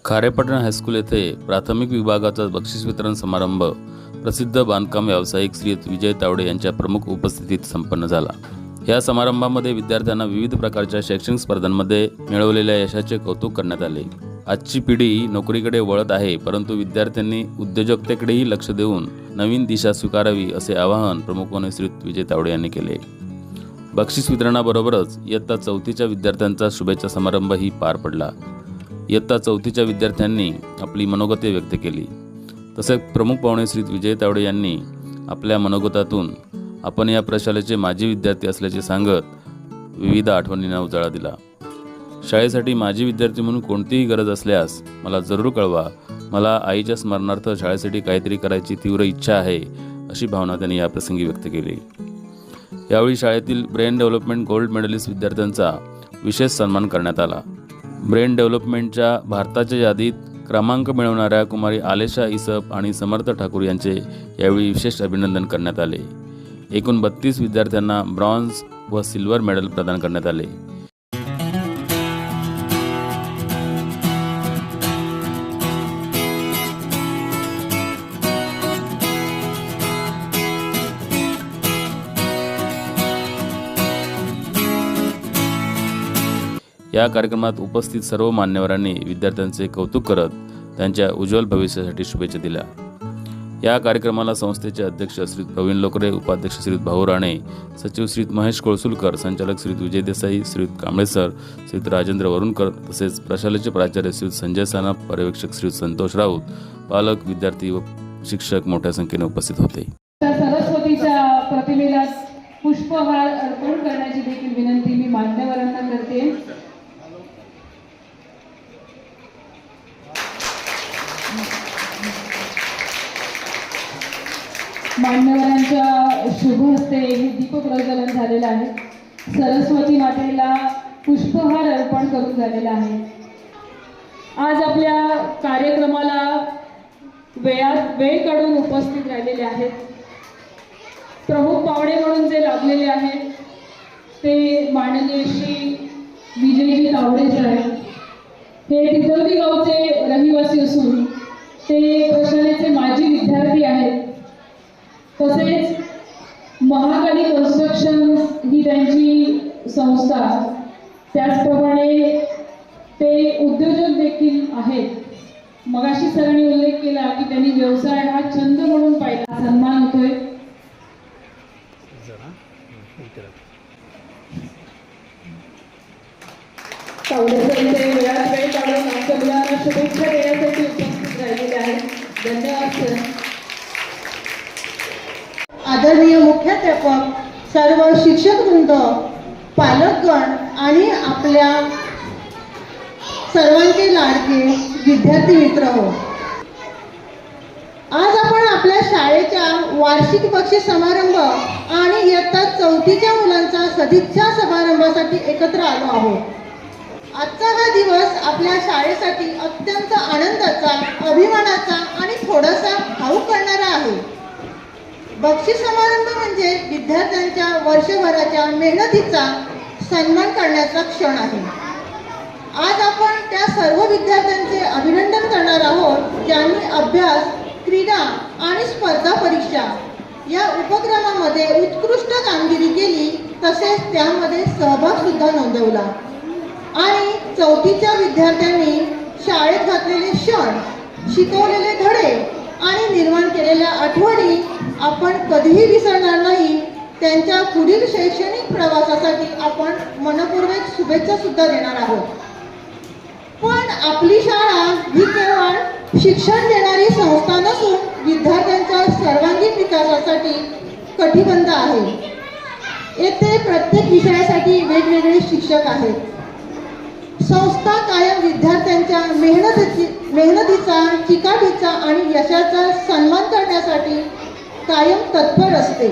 Kharepatan high school येथे प्राथमिक विभागाचा बक्षीस वितरण समारंभ प्रसिद्ध बांधकाम व्यावसायिक श्री विजय तावडे यांच्या प्रमुख उपस्थितीत संपन्न झाला। या समारंभामध्ये विद्यार्थ्यांना विविध प्रकारच्या शैक्षणिक स्पर्धांमध्ये मिळवलेल्या यशाचे कौतुक करण्यात आले। आजची पिढी नोकरीकडे वळत आहे, परंतु विद्यार्थ्यांनी उद्योजकतेकडेही लक्ष देऊन नवीन दिशा स्वीकारावी असे आवाहन प्रमुख श्री विजय तावडे यांनी केले। बक्षीस वितरणाबरोबरच इयत्ता 4थीच्या विद्यार्थ्यांचा शुभेच्छा समारंभही पार पडला। इयत्ता 4थीच्या विद्यार्थ्यांनी आपली मनोगते व्यक्त केली। तसेच प्रमुख पाहुणे श्री विजय तावडे यांनी आपल्या मनोगतातून आपण या प्रशालेचे माजी विद्यार्थी असल्याचे सांगत विविध आठवणींना उजाळा दिला। शाळेसाठी माजी विद्यार्थी म्हणून कोणतीही गरज असल्यास मला जरूर कळवा। मला आईच्या स्मरणार्थ शाळेसाठी काहीतरी करायची तीव्र इच्छा आहे, अशी भावना त्यांनी या प्रसंगी व्यक्त केली। यावेळी शाळेतील ब्रेन डेव्हलपमेंट गोल्ड मेडलिस्ट विद्यार्थ्यांचा विशेष सन्मान करण्यात आला। ब्रेन डेव्हलपमेंटच्या भारताच्या यादीत क्रमांक मिळवणाऱ्या कुमारी आलेशा इसप आणि समर्थ ठाकूर यांचे यावेळी विशेष अभिनंदन करण्यात आले। एकूण 32 विद्यार्थ्यांना ब्रॉन्झ व सिल्वर मेडल प्रदान करण्यात आले। या कार्यक्रमात उपस्थित सर्व मान्यवरांनी विद्यार्थ्यांचे कौतुक करत त्यांच्या उज्ज्वल भविष्यासाठी शुभेच्छा दिल्या। या कार्यक्रमाला संस्थेचे अध्यक्ष श्री प्रवीण लोकरे, उपाध्यक्ष श्री भाऊ राणे, सचिव श्री महेश कोळसुलकर, संचालक श्री विजय देसाई, श्री कांबळे सर, श्री राजेंद्र वरुणकर तसेच प्रशालेचे प्राचार्य श्री संजय सानप, पर्यवेक्षक श्री संतोष राऊत, पालक, विद्यार्थी व शिक्षक मोठ्या संख्येने उपस्थित होते। सरस्वतीच्या प्रतिमेला पुष्पहार अर्पण करण्याची देखील विनंती मी मान्यवरांना करते। मान्यवरांच्या शुभ हस्ते हे दीप प्रज्वलन झालेलं आहे। सरस्वती मातेला पुष्पहार अर्पण करून झालेला आहे। आज आपल्या कार्यक्रमाला वेळ काढून उपस्थित राहिलेले आहेत। प्रमुख पाहुणे म्हणून जे लाभलेले आहेत ते माननीय श्री विजयजी तावडे साहेब। हे तिजोरी गावचे रहिवासी असून ते प्रशालेचे माजी विद्यार्थी आहेत। तसेच महाकाली कन्स्ट्रक्शन ही त्यांची संस्था, त्याचप्रमाणे ते उद्योजक देखील आहेत। मगाशी सरांनी उल्लेख केला की त्यांनी व्यवसाय हा छंद म्हणून पाहिला, सन्मान होतोय। वेळात वेळ काढून आमच्या मुलांना शुभेच्छा देण्यासाठी उपस्थित राहिलेले आहेत। धन्यवाद सर। आदरणीय मुख्याध्यापक, सर्व शिक्षक वृंद, पालकगण आणि आपल्या सर्वांचे लाडके विद्यार्थी मित्र हो, आज आपण आपल्या शाळेच्या वार्षिक बक्षीस समारंभ आणि इयत्ता 4थीच्या मुलांचा सदिच्छा समारंभासाठी एकत्र आलो आहोत। आजचा हा दिवस आपल्या शाळेसाठी अत्यंत आनंदाचा, अभिमानाचा आणि थोडासा भावुक करणारा आहे। बक्षीस समारंभ म्हणजे विद्यार्थ्यांच्या वर्षभराच्या मेहनतीचा सन्मान करण्याचा क्षण आहे। आज आपण त्या सर्व विद्यार्थ्यांचे अभिनंदन करणार आहोत ज्यांनी अभ्यास, क्रीडा आणि स्पर्धा परीक्षा या उपक्रमामध्ये उत्कृष्ट कामगिरी केली, तसेच त्यामध्ये सहभाग सुद्धा नोंदवला। आणि 4थीच्या विद्यार्थ्यांनी शाळेत घातलेले क्षण, शिकवलेले धडे आणि निर्माण केलेल्या आठवणी आपण कधीही विसरणार नाही। त्यांच्या पुढील शैक्षणिक प्रवासासाठी आपण मनपूर्वक शुभेच्छा सुद्धा देणार आहोत। पण आपली शाळा ही केवळ शिक्षण देणारी संस्था नसून विद्यार्थ्यांच्या सर्वांगीण विकासासाठी कटिबद्ध आहे। येथे प्रत्येक विषयासाठी वेगवेगळे शिक्षक आहेत। संस्था कायम विद्यार्थ्यांच्या मेहनतीचा, चिकाटीचा आणि यशाचा सन्मान करण्यासाठी कायम तत्पर असते।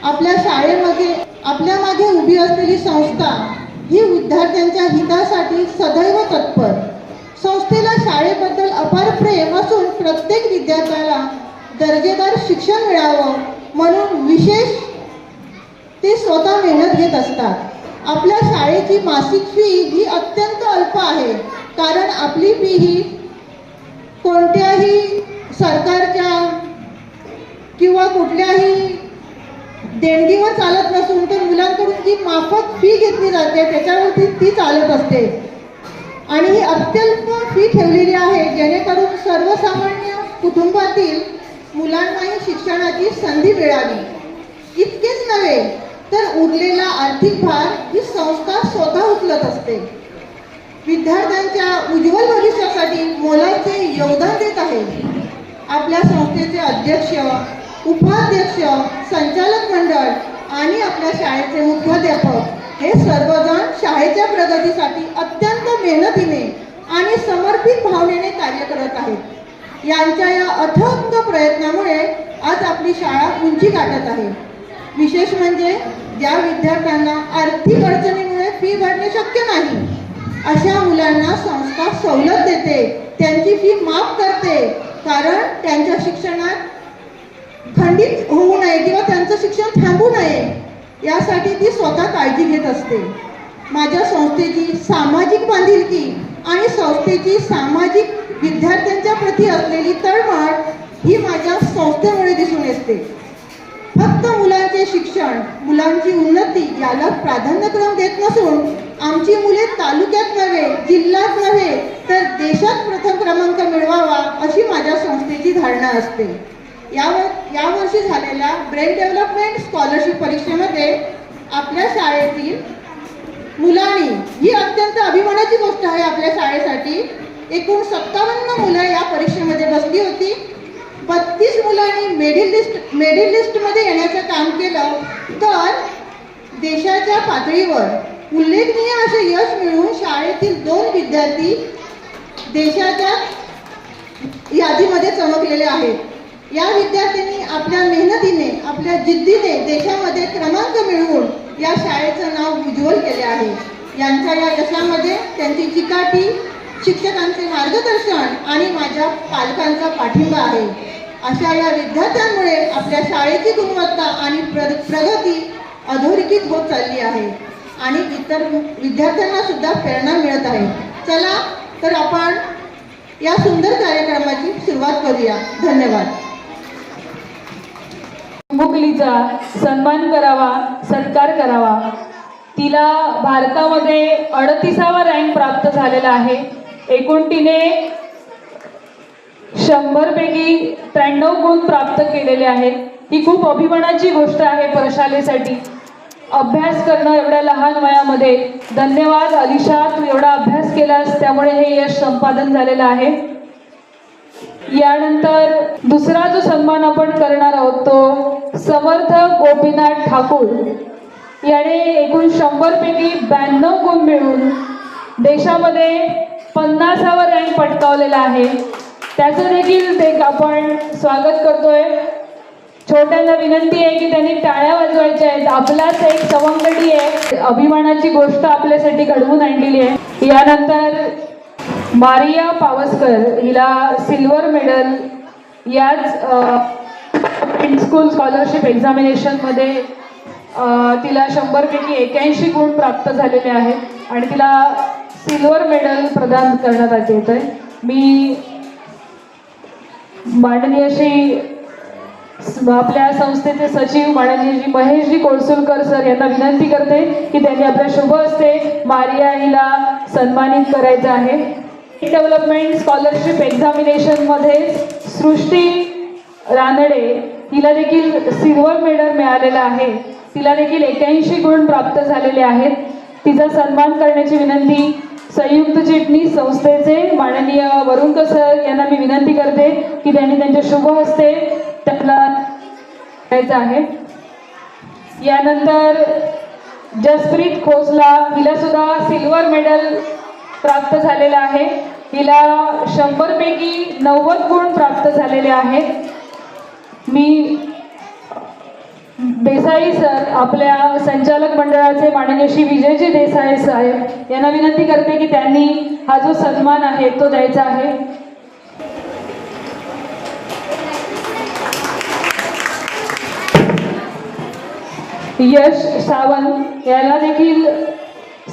आपल्या शाळेमध्ये आपल्या मागे उभी असलेली संस्था ही विद्यार्थ्यांच्या हितासाठी सदैव तत्पर। संस्थेला शाळेबद्दल अपार प्रेम असून प्रत्येक विद्यार्थ्याला दर्जेदार शिक्षण मिळावं म्हणून विशेष ते स्वतः मेहनत घेत असतात। आपल्या शाळेची मासिक फी ही अत्यंत अल्प आहे, कारण आपली फी ही कोणत्याही सरकारच्या किंवा कुठल्याही देणगीवर चालत नसून तर मुलांकडून जी माफक फी घेतली जाते त्याच्यावरती ती चालत असते आणि ही अत्यल्प फी ठेवलेली आहे जेणेकरून सर्वसामान्य कुटुंबातील मुलांनाही शिक्षणाची संधी मिळावी. इतकेच नव्हे तर उरलेला आर्थिक भार ही संस्था स्वतः उचलत असते. विद्यार्थ्यांच्या उज्ज्वल भविष्यासाठी मोलाचे योगदान देत आहे. आपल्या संस्थेचे अध्यक्ष, उपाध्यक्ष, संचालक मंडळ आणि आपल्या शाळेचे मुख्याध्यापक हे सर्वजण शाळेच्या प्रगतीसाठी अत्यंत मेहनतीने आणि समर्पित भावनेने कार्य करत आहेत. यांच्या या अथक प्रयत्नामुळे आज आपली शाळा उंची गाठत आहे. विशेष म्हणजे ज्या विद्यार्थ्यांना आर्थिक अडचणीमुळे फी भरणे शक्य नाही अशा मुलांना संस्था सवलत देते, त्यांची फी माफ करते, कारण त्यांच्या शिक्षणात खंडित होऊ नये किंवा त्यांचं शिक्षण थांबू नये यासाठी ती स्वतः काळजी घेत असते. माझ्या संस्थेची सामाजिक बांधिलकी आणि संस्थेची सामाजिक विद्यार्थ्यांच्या प्रती असलेली तळमळ ही माझ्या संस्थेमुळे दिसून येते. फक्त मुलांचे शिक्षण, मुलांची उन्नती याला प्राधान्यक्रम देत नसून आमची मुले तालुक्यात नव्हे, जिल्ह्यात नव्हे तर देशात प्रथम क्रमांक मिळवावा अशी माझ्या संस्थेची धारणा असते. यावर्षी झालेल्या ब्रेन डेव्हलपमेंट स्कॉलरशिप परीक्षेमध्ये आपल्या शाळेतील मुलांनी, ही अत्यंत अभिमानाची गोष्ट आहे आपल्या शाळेसाठी, एकूण 57 मुलं या परीक्षेमध्ये बसली होती. 32 मुलांनी मेरिट लिस्टमध्ये येण्याचं काम केलं. तर देशाच्या पातळीवर उल्लेखनीय असे यश मिळवून शाळेतील 2 विद्यार्थी देशाच्या यादीमध्ये चमकलेले आहेत. या विद्यार्थ्यांनी आपल्या मेहनतीने, आपल्या जिद्दीने देशामध्ये क्रमांक मिळवून या शाळेचं नाव उज्ज्वल केले आहे. यांच्या या यशामध्ये त्यांची चिकाटी, शिक्षकांचे मार्गदर्शन आणि माझ्या पालकांचा पाठिंबा आहे. अशा या विद्यार्थ्यांमुळे आपल्या शाळेची गुणवत्ता आणि प्रगती अधोरेखित होत चालली आहे आणि इतर विद्यार्थ्यांना सुद्धा प्रेरणा मिळत आहे. चला तर आपण या सुंदर कार्यक्रमाची सुरुवात करूया. धन्यवाद. मुकलीचा सन्मान करावा, सत्कार करावा. तिला भारतामध्ये 38वा रँक प्राप्त झालेला आहे. एकूण तिने 100 पैकी 93 गुण प्राप्त केलेले आहेत. ही खूप अभिमानाची गोष्ट आहे प्रशालेसाठी. अभ्यास करणं एवढ्या लहान वयामध्ये. धन्यवाद अलिशा, तू एवढा अभ्यास केलास त्यामुळे हे यश संपादन झालेलं आहे. यानंतर दुसरा जो सन्मान आपण करणार आहोत तो समर्थ गोपीनाथ ठाकूर. याने एकूण 100 पैकी 92 गुण मिळवून देशामध्ये 50वा रँक पटकावलेला आहे. त्याचं देखील आपण स्वागत करतोय. छोट्यांना विनंती आहे की त्यांनी टाळ्या वाजवायच्या आहेत. आपलाच एक सवंगडी आहे, अभिमानाची गोष्ट आपल्यासाठी घडवून आणलेली आहे. यानंतर मारिया पावसकर, हिला सिल्वर मेडल याच स्कूल स्कॉलरशिप एक्झामिनेशनमध्ये तिला 100 पैकी 81 गुण प्राप्त झालेले आहेत आणि तिला सिल्वर मेडल प्रदान करण्यात येत आहे. मी माननीय श्री आपल्या संस्थेचे सचिव माननीय महेशजी कोळसुलकर सर यांना विनंती करते की त्यांनी आपल्या शुभ हस्ते मारिया हिला सन्मानित करायचं आहे. डेव्हलपमेंट स्कॉलरशिप एक्झामिनेशनमध्ये सृष्टी रानडे हिला देखील सिल्वर मेडल मिळालेला आहे. तिला देखील 81 गुण प्राप्त झालेले आहेत. तिचा सन्मान करण्याची विनंती संयुक्त चिटणीस संस्थेचे माननीय वरुणकर सर यांना मी विनंती करते की त्यांनी त्यांच्या शुभ हस्ते त्याला करायचं आहे. यानंतर जसप्रीत खोसला, हिला सुद्धा सिल्वर मेडल प्राप्त झालेला आहे. हिला 100 पैकी 90 गुण प्राप्त झालेले आहेत. मी देसाई सर, आपल्या संचालक मंडळाचे माननीय श्री विजयजी देसाई साहेब यांना विनंती करते की त्यांनी हा जो सन्मान आहे तो द्यायचा आहे. यश सावंत याला देखील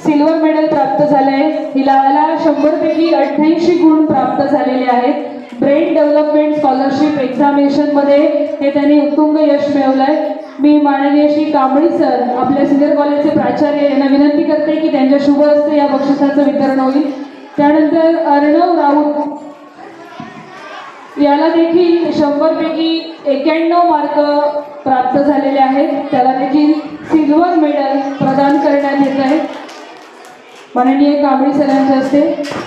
सिल्वर मेडल प्राप्त झालंय. हिला 100 पैकी 88 गुण प्राप्त झालेले आहेत. ब्रेन डेव्हलपमेंट स्कॉलरशिप एक्झामिनेशन मध्ये हे त्यांनी उत्तुंग यश मिळवलंय. मी माननीय श्री कांबळी सर आपल्या सिनियर कॉलेजचे प्राचार्य यांना विनंती करते की त्यांच्या शुभ हस्ते या बक्षिसाचं वितरण होईल. त्यानंतर अर्णव राऊत याला देखील 100 पैकी 91 मार्क प्राप्त झालेले आहेत. त्याला देखील सिल्वर मेडल प्रदान करण्यात येत आहे माननीय कांबळी सरांच्या हस्ते.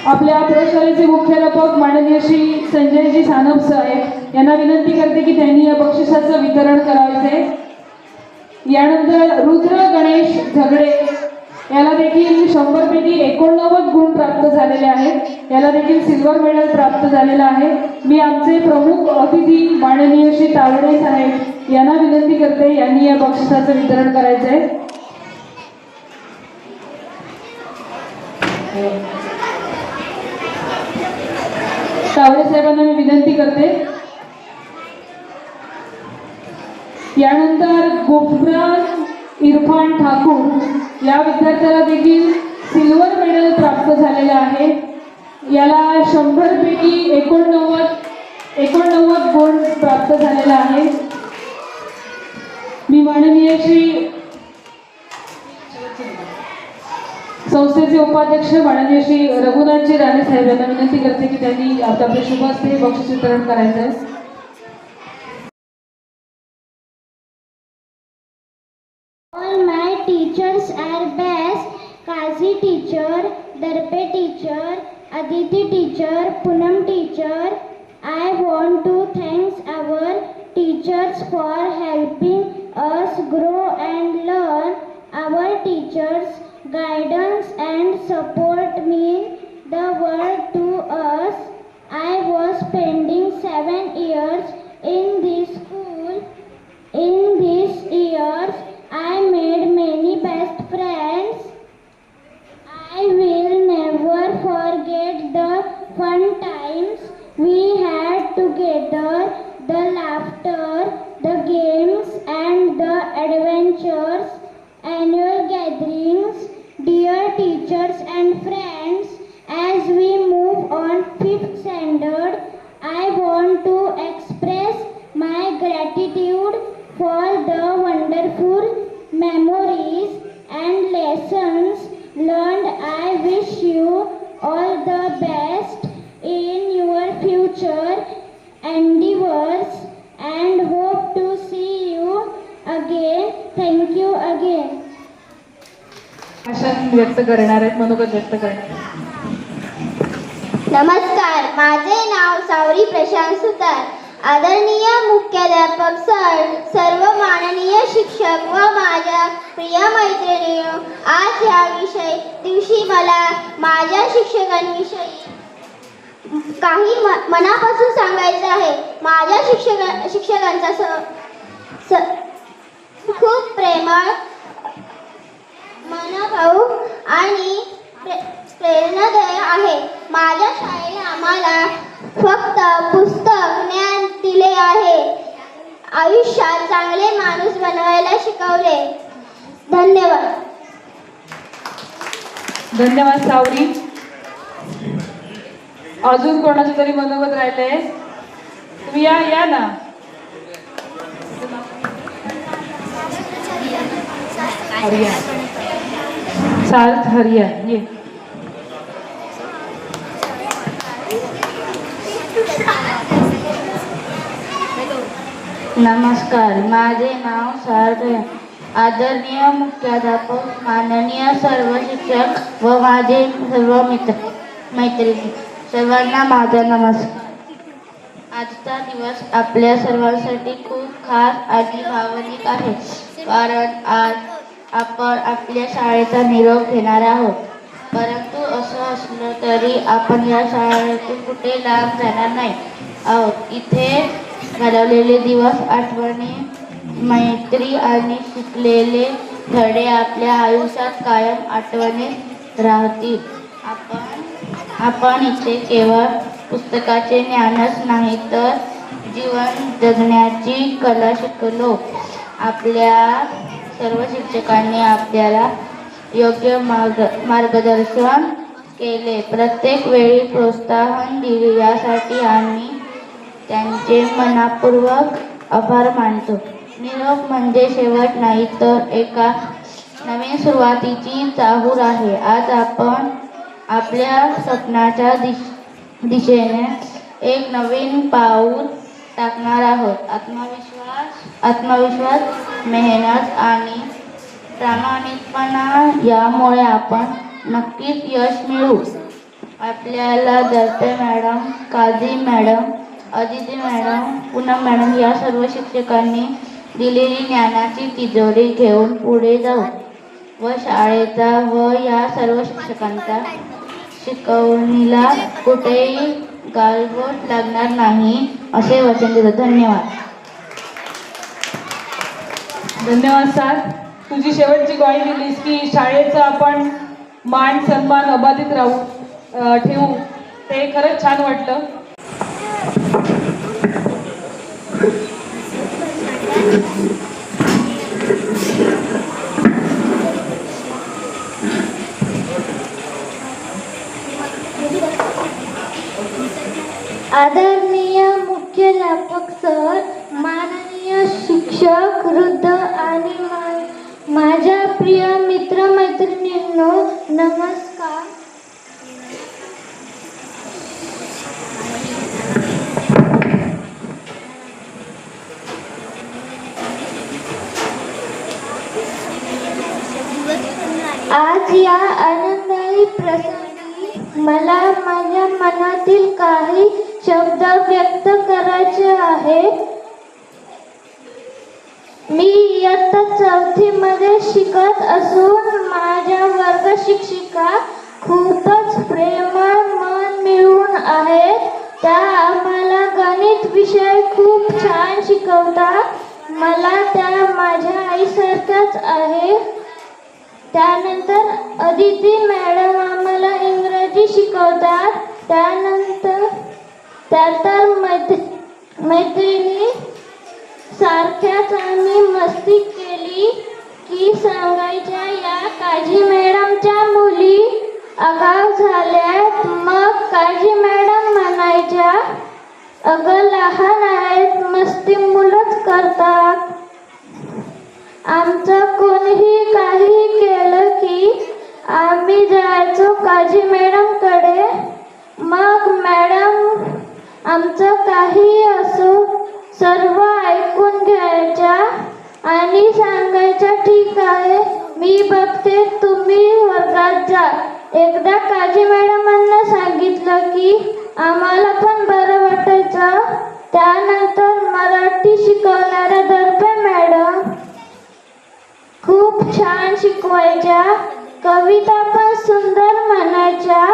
आपल्या प्रशालेचे मुख्याध्यापक माननीय श्री संजयजी सानप साहेब यांना विनंती करते की त्यांनी या बक्षिसाचं वितरण करायचे. यानंतर रुद्र गणेश झगडे याला देखील 100 पैकी 89 गुण प्राप्त झालेले आहेत. याला देखील सिल्वर मेडल प्राप्त झालेलं आहे. मी आमचे प्रमुख अतिथी माननीय श्री तावडे साहेब यांना विनंती करते यांनी या बक्षिसाचं वितरण करायचं आहे. तावडे साहेबांना मी विनंती करते. यानंतर गुफरान इरफान ठाकूर या विद्यार्थ्याला देखील सिल्वर मेडल प्राप्त झालेलं आहे. याला 100 पैकी 89 गुण प्राप्त झालेला आहे. मी माननीय श्री संस्थेचे उपाध्यक्ष माननीय श्री रघुनाथजी राणे साहेब यांना विनंती करते की त्यांनी आपल्या शुभ हस्ते बक्षीस वितरण करायचं आहे. All my teachers are best. Kazi teacher, Darpe teacher, Aditi teacher, Punam teacher. I want to thank our teachers for helping us grow and learn. Our teachers' guidance and support mean the world to us. I was spending 7 years in this school. In these years, I made many best friends. I will never forget the fun times we had together, the laughter, the games and the adventures, annual gatherings. Dear teachers and friends, as we move on 5th standard, I want to express my gratitude for the wonderful memories and lessons learned. I wish you all the best in your future endeavors and hope to see you again. Thank you again. भाषण व्यक्त करणार आहेत, मनोगत व्यक्त करणार. नमस्कार, माझे नाव सावरी प्रशांत सुतार. आदरणीय मुख्याध्यापक सर, सर्व माननीय शिक्षक व माझ्या प्रिय मैत्रिणींनो, आज या दिवशी मला माझ्या शिक्षकांविषयी काही मनापासून सांगायचे आहे. माझ्या शिक्षकांचा खूप प्रेमळ, मनभाऊ आणि प्रेरणादायी आहे. माझ्या शाळेने आम्हाला फक्त पुस्तक ज्ञान दिले आहे, आयुष्यात चांगले माणूस बनवायला शिकवले. धन्यवाद. धन्यवाद सावरी. अजून कोणाचं तरी मनोगत राहिलंय? तुम्ही या ना. हरिया सार्थ हरिया ये. नमस्कार, माझे नाव सार्थ. आदरणीय मुख्याध्यापक, माननीय सर्व शिक्षक व माझे सर्व मित्र मैत्रिणी, सर्वांना माझा नमस्कार. आजचा दिवस आपल्या सर्वांसाठी खूप खास आणि भावनिक आहे, कारण आज आपण आपल्या शाळेचा निरोप घेणार आहोत. परंतु असं असलं तरी आपण या शाळेतून कुठे लांब जाणार नाही आहोत. इथे घालवलेले दिवस, आठवणी, मैत्री आणि शिकलेले धडे आपल्या आयुष्यात कायम आठवणीत राहतील. आपण इथे केवळ पुस्तकाचे ज्ञानच नाही तर जीवन जगण्याची कला शिकलो. आपल्या सर्व शिक्षकांनी आपल्याला योग्य मार्गदर्शन केले, प्रत्येक वेळी प्रोत्साहन दिले, यासाठी आम्ही त्यांचे मनपूर्वक आभार मानतो. निरोप म्हणजे शेवट नाही, तर एका नवीन सुरुवातीची चाहूल आहे. आज आपण आपल्या स्वप्नाच्या दिशेने एक नवीन पाऊल टाकणार आहोत. आत्मविश्वास, मेहनत आणि प्रामाणिकपणा यामुळे आपण नक्कीच यश मिळवू. आपल्याला Darpe madam, Kazi madam, Aditi madam, Poonam madam या सर्व शिक्षकांनी दिलेली ज्ञानाची तिजोरी घेऊन पुढे जाऊ व शाळेचा व या सर्व शिक्षकांचा शिकवणीला कुठेही गालबोट लागणार नाही असे वचन देतो. धन्यवाद. धन्यवाद सर. तुझी शेवटची ग्वाही दिलीस की शाळेचा आपण मान सन्मान अबाधित ठेवू, ते खरंच छान वाटलं. आदरणीय मुख्याध्यापक सर, माननीय शिक्षक वृद्ध आणि माझ्या प्रिय मित्रमैत्रिणींनो, नमस्कार. आज या आनंदायी प्रसंगी मला माझ्या मनातील काही शब्द व्यक्त करायचे आहेत. मी इयत्ता 4थी मध्ये शिकत असून माझ्या वर्ग शिक्षिका खूपच प्रेमळ, मन मिळून आहेत. त्या आम्हाला गणित विषय खूप छान शिकवतात. मला त्या माझ्या आईसारख्याच आहेत. त्यानंतर अदिती मॅडम आम्हाला इंग्रजी शिकवतात. त्यानंतर मैत्रिणी सारख्याच आम्ही मस्ती केली की सांगायच्या. या काझी मॅडमच्या मुली आगाऊ झाल्यात. मग काझी मॅडम म्हणायच्या, अगं लहान आहेत, मस्ती मुलंच करतात. आमचं कोणीही काही केलं की आम्ही जायचो काझी मॅडमकडे. मग मॅडम आमचं काही असो सर्व ऐकून घ्यायच्या आणि सांगायच्या, ठीक आहे, मी बघते, तुम्ही वर्गात जा. एकदा काझी मॅडमांना सांगितलं की आम्हाला पण बरं वाटायचं. त्यानंतर मराठी शिकवणाऱ्या दर्पे मॅडम खूप छान शिकवायच्या. कविता पण सुंदर म्हणायच्या.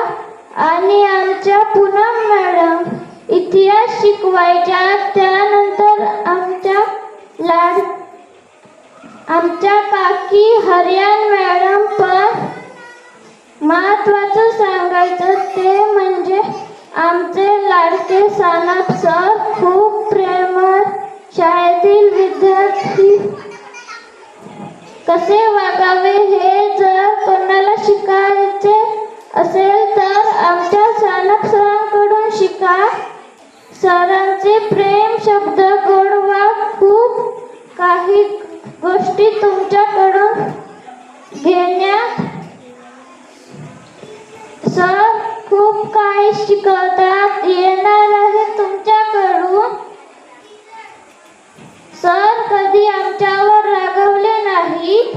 आणि आमच्या पूनम मॅडम इतिहास शिकवायच्या. त्यानंतर आमच्या काकी हरियान मॅडम पण महत्वाचं सांगायचं ते म्हणजे आमचे लाडके सानप सर खूप प्रेमळ. शाळेतील विद्यार्थी कसे वागावे हे जर कोणाला शिकायचे असेल तर आमच्या सानप सरांकडून शिका. सरांचे प्रेम शब्द, गोडवा, खूप काही गोष्टी तुमच्याकडून घेण्यात. सर खूप काही शिकवतात. येणार आहे तुमच्याकडून. सर कधी आमच्यावर रागवले नाहीत.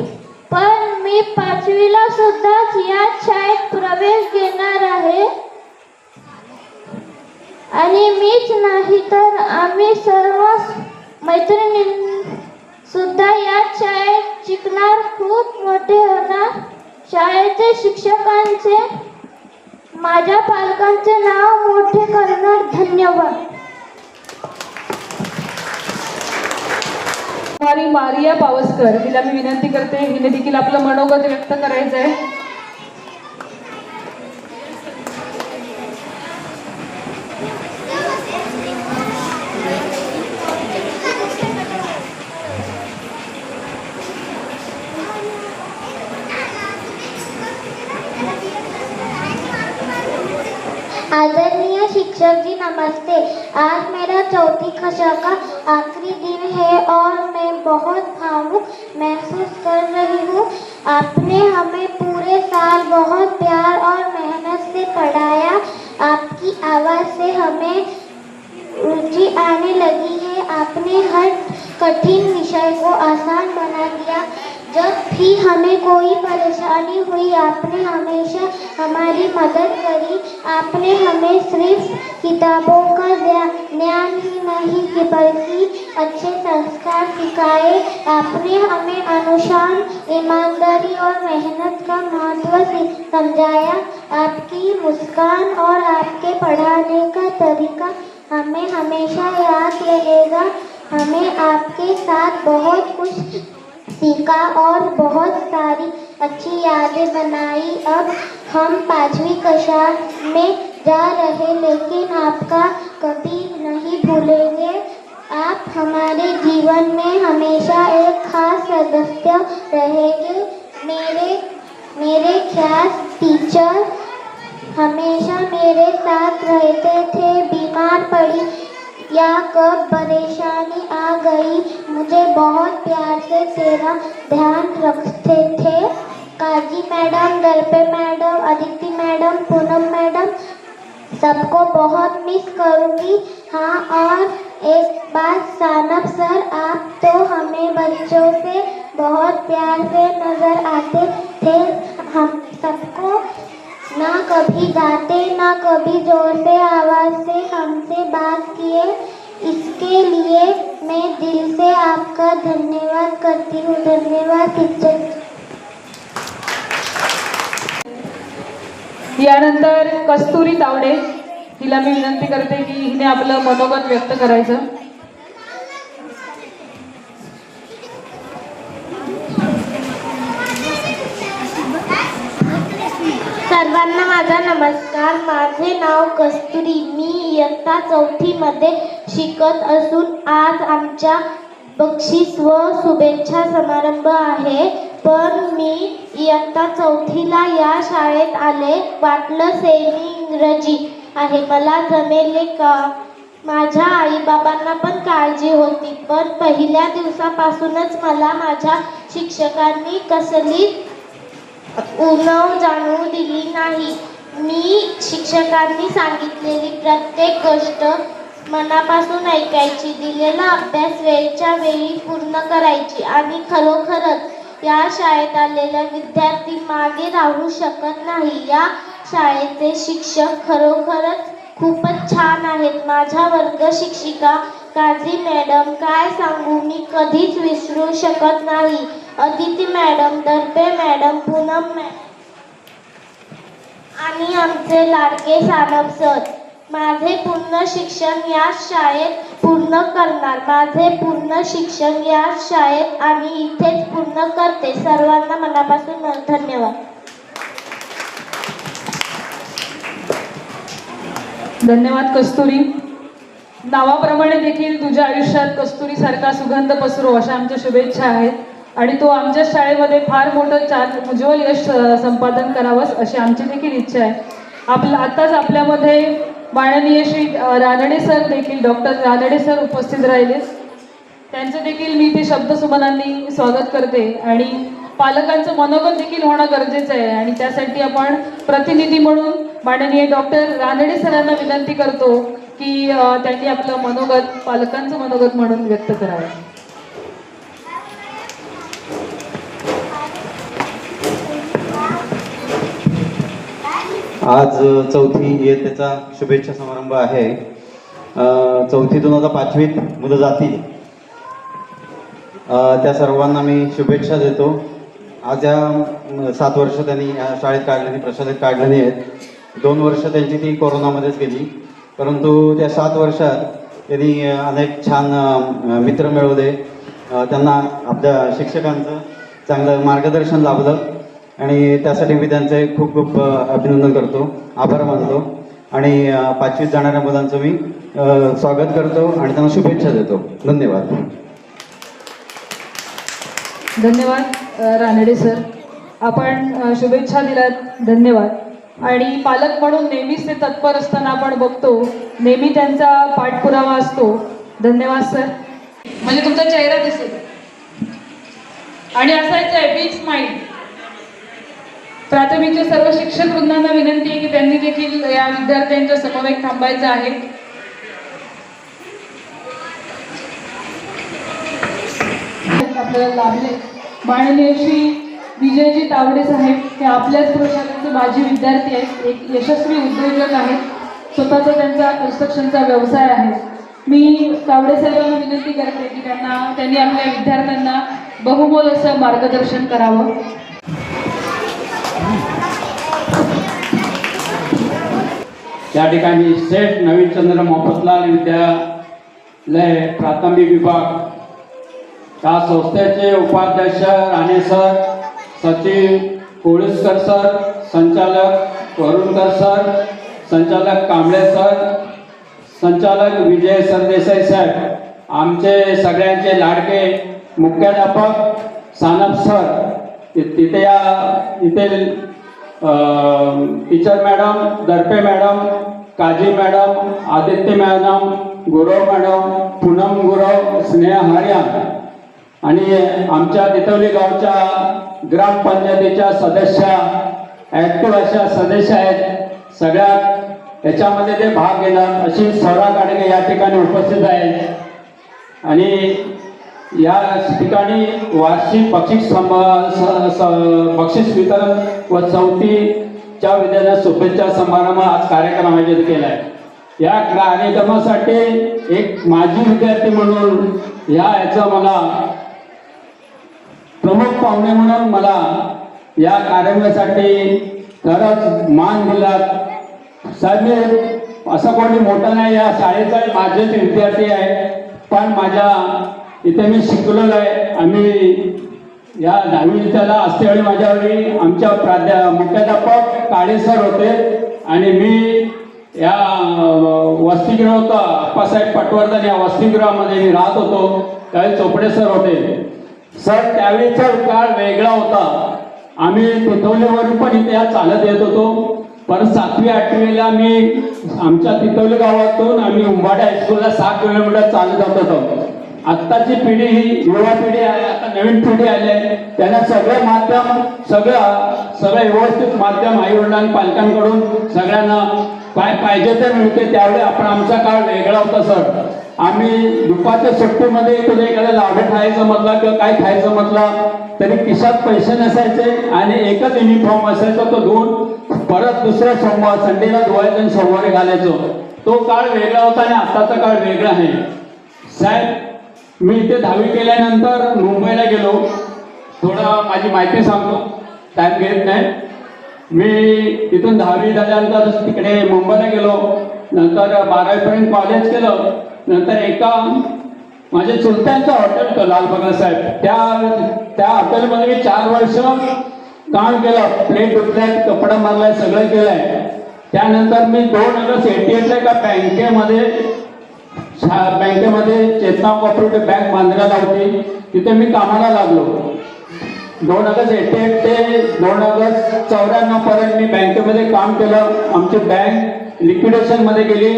पण मी 5वीला सुद्धा याच शाळेत प्रवेश घेणार आहे. आणि मीच नाही तर आम्ही सर्व मैत्रिणी सुद्धा याच शाळेत शिकणार, खूप मोठे होणार. शाळेचे शिक्षकांचे, माझ्या पालकांचे नाव मोठे करणार. धन्यवाद. कुमारी मारिया पावसकर तिला मी विनंती करते, हिने देखील आपलं मनोगत व्यक्त करायचं आहे. आदरणीय शिक्षक जी नमस्ते। आज मेरा चौथी कक्षा का आखिरी दिन है और मैं बहुत भावुक महसूस कर रही हूँ। आपने हमें पूरे साल बहुत प्यार और मेहनत से पढ़ाया। आपकी आवाज़ से हमें रुचि आने लगी है। आपने हर कठिन विषय को आसान बना दिया। जब भी हमें कोई परेशानी हुई आपने हमेशा हमारी मदद करी। आपने हमें सिर्फ किताबों का ज्ञान ही नहीं बल्कि अच्छे संस्कार सिखाए। आपने हमें अनुशासन, ईमानदारी और मेहनत का महत्व समझाया। आपकी मुस्कान और आपके पढ़ाने का तरीका हमें हमेशा याद रहेगा। हमें आपके साथ बहुत कुछ सीखा और बहुत सारी अच्छी यादें बनाई। अब हम 5वीं कक्षा में जा रहे लेकिन आपका कभी नहीं भूलेंगे। आप हमारे जीवन में हमेशा एक खास सदस्य रहेंगे। मेरे खास टीचर हमेशा मेरे साथ रहते थे। बीमार पड़ी या कब परेशानी आ गई मुझे बहुत प्यार से तेरा ध्यान रखते थे। Kazi madam, Darpe madam, Aditi madam, Poonam madam, सबको बहुत मिस करूँगी। हाँ, और एक बात सानप सर, आप तो हमें बच्चों से बहुत प्यार से नज़र आते थे। हम सबको ना कभी गाते ना कभी जोर से आवाज़ से हमसे बात किए। इसके लिए मैं दिल से आपका धन्यवाद करती हूँ। धन्यवाद शिक्षक। यानंतर कस्तुरी तावडे, हिला मी विनंती करते की हिने आपलं मनोगत व्यक्त करायचं। सर्वांना माझा नमस्कार। माझे नाव कस्तुरी। मी इयत्ता 4थी मध्ये शिकत असून आज आमच्या बक्षीस व शुभेच्छा समारंभ आहे। पण मी इयत्ता 4थीला या शाळेत आले। वाटलं सेमी इंग्रजी आहे, मला जमेल का? माझ्या आईबाबांना पण काळजी होती, पण पहिल्या दिवसापासूनच मला माझ्या शिक्षकांनी कसली उणीव जाणवू दिली नाही। मी शिक्षकांनी सांगितलेली प्रत्येक गोष्ट मनापासून ऐकायची, दिलेला अभ्यास वेळच्या वेळी पूर्ण करायची आणि खरोखरच या शाळेत आलेला विद्यार्थी मागे राहू शकत नाही। या शाळेचे शिक्षक खरोखरच खूपच छान आहेत। माझ्या वर्ग शिक्षिका काजी मॅडम, काय सांगू, मी कधीच विसरू शकत नाही। Aditi madam, Darpe madam, Poonam madam आणि आमचे लाडके सानप सर। माझे पूर्ण शिक्षण या शाळेत पूर्ण करणार। माझे पूर्ण शिक्षण या शाळेत आणि इथेच पूर्ण करते। सर्वांना मनापासून धन्यवाद। धन्यवाद कस्तुरी। नावाप्रमाणे देखील तुझ्या आयुष्यात कस्तुरीसारखा सुगंध पसरो अशा आमच्या शुभेच्छा आहेत आणि तो आमच्या शाळेमध्ये फार मोठं छान उज्ज्वल यश संपादन करावंस अशी आमची देखील इच्छा आहे। आताच आपल्यामध्ये माननीय श्री रानडे सर देखील, डॉक्टर रानडे सर उपस्थित राहिले। त्यांचं देखील मी ते शब्दसुमनांनी स्वागत करते आणि पालकांचं मनोगत देखील होणं गरजेचं आहे आणि त्यासाठी आपण प्रतिनिधी म्हणून माननीय डॉक्टर रानडे सरांना विनंती करतो की त्यांनी आपलं मनोगत पालकांचं मनोगत म्हणून व्यक्त करावं। आज 4थी इयत्तेचा शुभेच्छा समारंभ आहे। 4थीतून आता 5वीत मुलं जातील, त्या सर्वांना मी शुभेच्छा देतो। आज या 7 वर्ष त्यांनी या शाळेत काढलेली, प्रशालेत काढलेली आहेत। 2 वर्ष त्यांची ती कोरोनामध्येच गेली, परंतु त्या 7 वर्षात त्यांनी अनेक छान मित्र मिळवले। त्यांना आपल्या शिक्षकांचं चांगलं मार्गदर्शन लाभलं आणि त्यासाठी मी त्यांचे खूप खूप अभिनंदन करतो, आभार मानतो आणि 5वीत जाणाऱ्या मुलांचं मी स्वागत करतो आणि त्यांना शुभेच्छा देतो। धन्यवाद। धन्यवाद रानडे सर, आपण शुभेच्छा दिलात, धन्यवाद। आणि पालक म्हणून नेहमीच ते तत्पर असताना आपण बघतो, नेहमी त्यांचा पाठपुरावा असतो. धन्यवाद सर. म्हणजे तुमचा चेहरा दिसेल आणि असायचं आहे बिग स्माईल. प्राथमिकच्या सर्व शिक्षक वृंदांना विनंती आहे की त्यांनी देखील या विद्यार्थ्यांच्या समवेत थांबायचं आहे. आपल्याला लाभले माननीय श्री विजयजी तावडे साहेब हे आपल्याच प्रशालेचे माजी विद्यार्थी आहेत, एक यशस्वी उद्योजक आहेत, स्वतःचा त्यांचा कन्स्ट्रक्शनचा व्यवसाय आहे. मी तावडे साहेबांना विनंती करते की त्यांनी आपल्या विद्यार्थ्यांना बहुमोल असं मार्गदर्शन करावं. या ठिकाणी सेठ नवीनचंद्र मोफतलाल विद्यालय प्राथमिक विभाग या संस्थेचे उपाध्यक्ष राणे सर, सचिव कोळीसकर सर, संचालक वरुणकर सर, संचालक कांबळे सर, संचालक विजय सरदेसाई साहेब, आमचे सगळ्यांचे लाडके मुख्याध्यापक सानप सर, इथे teacher madam, Darpe madam, Kazi madam, Aditya madam, Gurav madam, Poonam Gurav, Sneha Hariyan आणि आमच्या तितवली गावच्या ग्रामपंचायतीच्या सदस्या, ॲक्टिव्ह अशा सदस्य आहेत. सगळ्या याच्यामध्ये ते भाग घेणार अशी सौरा काडगे या ठिकाणी उपस्थित आहेत. आणि या ठिकाणी वार्षिक बक्षीस वितरण व चौथीच्या विद्यार्थ्यांना शुभेच्छा समारंभ आज कार्यक्रम आयोजित केला आहे. या कार्यक्रमासाठी एक माजी विद्यार्थी म्हणून याचा मला प्रमुख पाहुणे म्हणून मला या कार्यक्रमासाठी खरंच मान दिला. साहेब मी असं कोणी मोठं नाही, या शाळेचा माझेच विद्यार्थी आहे, पण माझ्या इथे मी शिकलेलो आहे. आम्ही या 10वी त्याला असतेवेळी माझ्यावेळी आमच्या मुख्याध्यापक काळे सर होते आणि मी या वसतिगृह होतं आप्पासाहेब पटवर्धन, या वसतिगृहामध्ये मी राहत होतो. त्यावेळी चोपडे सर होते. सर त्यावेळीचा काळ वेगळा होता. आम्ही तितवलीवरून पण इथे या चालत येत होतो. पण 7वी 8वीला मी आमच्या तितवली गावातून आम्ही उंबाडे हायस्कूलला 6 किलोमीटर चालत जात होतो. आत्ताची पिढी ही युवा पिढी आहे, आता नवीन पिढी आली आहे, त्यांना सगळं माध्यम सगळं व्यवस्थित माध्यम आईवडिलांनी पालकांकडून सगळ्यांना काय पाहिजे ते मिळते. त्यावेळी आमचा काळ वेगळा होता सर. आम्ही दुपारच्या सुट्टीमध्ये तुला एखाद्या लावडे खायचं म्हटलं किंवा काय खायचं म्हटलं तरी खिशात पैसे नसायचे आणि एकच युनिफॉर्म असायचा, तो धुवून परत दुसऱ्या सोमवार संडेला धुवायचं आणि सोमवारी घालायचो. तो काळ वेगळा होता आणि आताचा काळ वेगळा आहे. साहेब मी इथे 10वी केल्यानंतर मुंबईला गेलो. थोडं माझी माहिती सांगतो, टाईम घेत नाही. मी तिथून 10वी झाल्यानंतर तिकडे मुंबईला गेलो. नंतर 12वीपर्यंत कॉलेज केलं. नंतर एका माझ्या चुलत्यांचं हॉटेल होतं लालबागला साहेब, त्या हॉटेलमध्ये मी 4 वर्ष काम केलं. प्लेट धुतल्यात, कपडा मारलाय, सगळं केलंय. त्यानंतर मी 2 ऑगस्ट 88ला एका बँकेमध्ये चेतना कोऑपरेटिव्ह बँक बांधण्याला होती, तिथे मी कामाला लागलो. 2 ऑगस्ट 88 ते 2 ऑगस्ट 94 पर्यंत मी बँकेमध्ये काम केलं. आमची बँक लिक्विडेशन मध्ये गेली,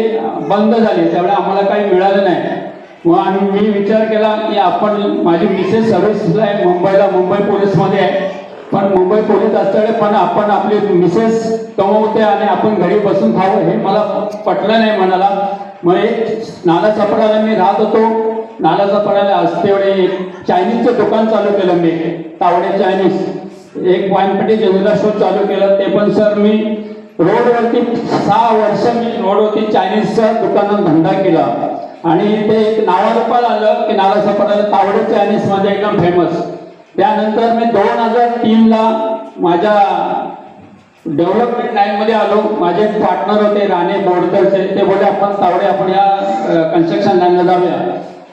बंद झाली. त्यावेळी आम्हाला काही मिळालं नाही. मग मी विचार केला की आपण, माझी मिसेस सर्व्हिसला आहे मुंबईला, मुंबई पोलीसमध्ये आहे. पण मुंबई पोलीस असल्यामुळे पण आपण आपली मिसेस कमवते आणि आपण घरी बसून खावं हे मला पटलं नाही मनाला. मग एक नाला सापडायला मी राहत होतो. नाला सापडायला असते एवढे चायनीजचं दुकान चालू केलं मी, तावडे चायनीज. एक वाईनपेटी जनरल स्टोर चालू केलं. ते पण सर मी रोडवरती 6 वर्ष मी रोडवरती चायनीजचं दुकानात धंदा केला. आणि ते एक नावारूपाला आलं की नाला सापडायला तावडे चायनीज मध्ये एकदम फेमस. त्यानंतर मी 2003ला माझ्या डेव्हलपमेंट लाईनमध्ये आलो. माझे पार्टनर होते राणे बोरदरचे, ते बोलले आपण तावडे आपण या कन्स्ट्रक्शन लाईनला जाऊया.